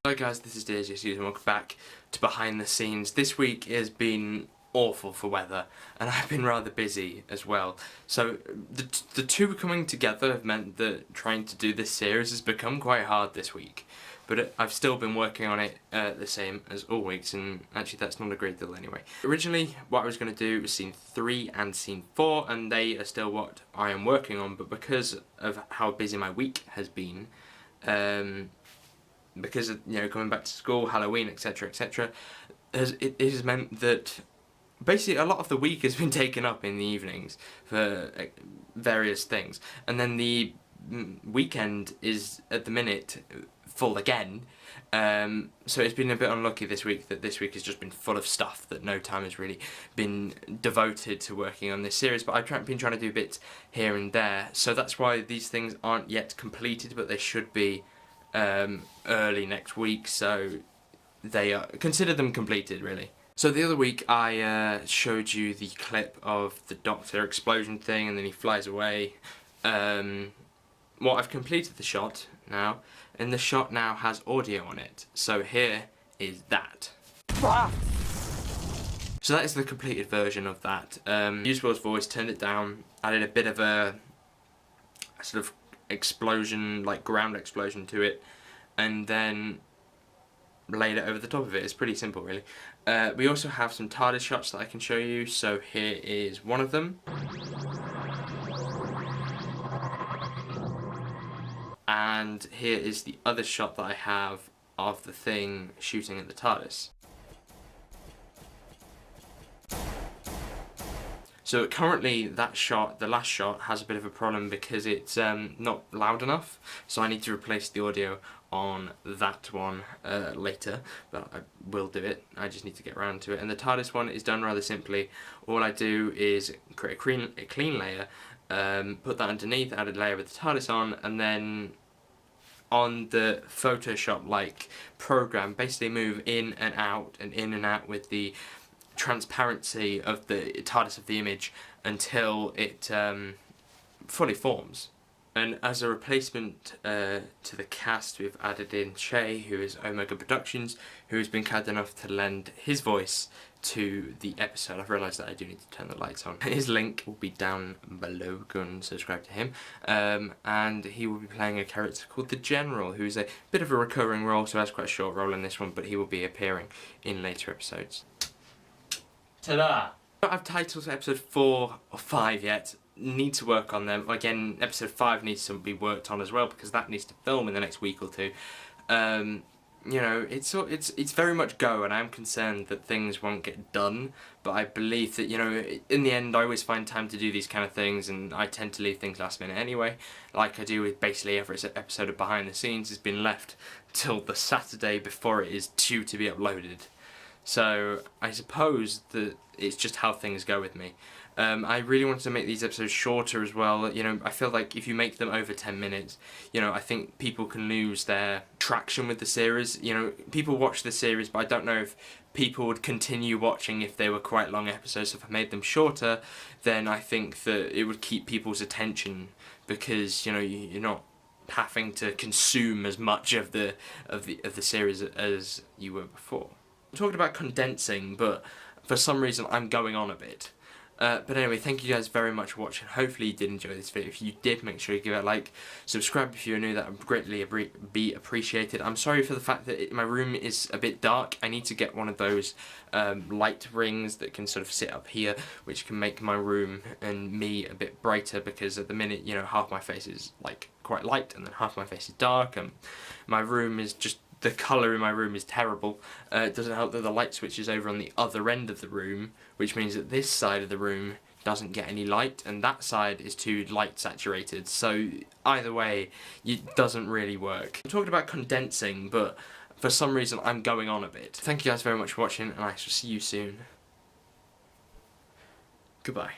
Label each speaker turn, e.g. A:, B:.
A: Hi guys, this is DJC and welcome back to Behind the Scenes. This week has been awful for weather and I've been rather busy as well. So the two coming together have meant that trying to do this series has become quite hard this week. But I've still been working on it the same as all weeks, and actually that's not a great deal anyway. Originally what I was going to do was scene 3 and scene 4, and they are still what I am working on, but because of how busy my week has been, because of, coming back to school, Halloween, etc, etc, it has meant that basically a lot of the week has been taken up in the evenings for various things, and then the weekend is at the minute full again, so it's been a bit unlucky this week that this week has just been full of stuff that no time has really been devoted to working on this series, but I've been trying to do bits here and there, so that's why these things aren't yet completed, but they should be early next week, so they are, consider them completed really. So the other week I showed you the clip of the Doctor explosion thing and then he flies away. Well, I've completed the shot now, and the shot now has audio on it, so here is that. So that is the completed version of that. Used Will's voice, turned it down, added a bit of a sort of explosion, like ground explosion to it, and then laid it over the top of it. It's pretty simple really. We also have some TARDIS shots that I can show you, so here is one of them. And here is the other shot that I have of the thing shooting at the TARDIS. So currently that shot, the last shot, has a bit of a problem because it's not loud enough, so I need to replace the audio on that one later, but I will do it. I just need to get around to it. And the TARDIS one is done rather simply. All I do is create a clean layer, put that underneath, add a layer with the TARDIS on, and then on the Photoshop-like program, basically move in and out with the transparency of the TARDIS of the image until it fully forms. And as a replacement to the cast, we've added in Shay, who is Omega Productions, who has been kind enough to lend his voice to the episode. I've realised that I do need to turn the lights on. His link will be down below, go and subscribe to him. And he will be playing a character called the General, who is a bit of a recurring role, so has quite a short role in this one, but he will be appearing in later episodes. Ta-da! I don't have titles for episode 4 or 5 yet. Need to work on them. Again, episode 5 needs to be worked on as well because that needs to film in the next week or two. It's very much go, and I'm concerned that things won't get done, but I believe that, in the end I always find time to do these kind of things, and I tend to leave things last minute anyway, like I do with basically every episode of Behind the Scenes has been left till the Saturday before it is due to be uploaded. So I suppose that it's just how things go with me. I really wanted to make these episodes shorter as well. I feel like if you make them over 10 minutes, I think people can lose their traction with the series. People watch the series, but I don't know if people would continue watching if they were quite long episodes. So if I made them shorter, then I think that it would keep people's attention because, you're not having to consume as much of the series as you were before. I'm talking about condensing, but for some reason I'm going on a bit. But anyway, thank you guys very much for watching. Hopefully you did enjoy this video. If you did, make sure you give it a like. Subscribe if you're new, that would greatly be appreciated. I'm sorry for the fact that my room is a bit dark. I need to get one of those light rings that can sort of sit up here, which can make my room and me a bit brighter, because at the minute, half my face is like quite light and then half my face is dark, and my room is just, the colour in my room is terrible. It doesn't help that the light switch is over on the other end of the room, which means that this side of the room doesn't get any light and that side is too light saturated, so either way it doesn't really work. I'm talking about condensing, but for some reason I'm going on a bit. Thank you guys very much for watching, and I shall see you soon. Goodbye.